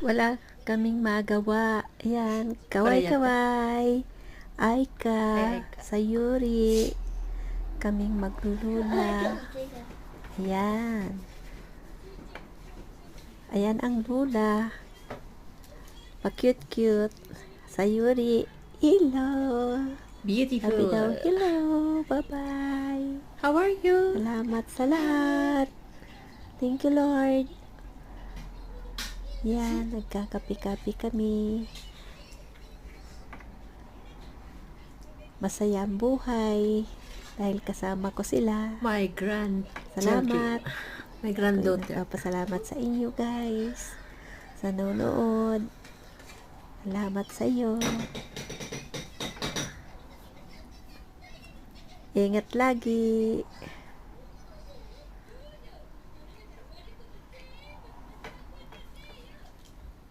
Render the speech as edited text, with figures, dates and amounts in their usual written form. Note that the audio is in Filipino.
Wala kaming magawa. Ayan, Parehas. kaway-kaway. Aika, Ay, Aika. Sayuri. Kaming maglulula. Ayan. Ayan ang lula. Pa-cute-cute. Sayuri. Hello. Sabi Beautiful. daw, hello. Bye-bye. How are you? Salamat sa lahat. Thank you, Lord. Yan, nagkakapi-kapi kami. Masaya ang buhay dahil kasama ko sila. My grand. Salamat. My granddaughter. Nagpapasalamat sa inyo, guys. Sa nanonood. Salamat sa iyo. Ingat lagi.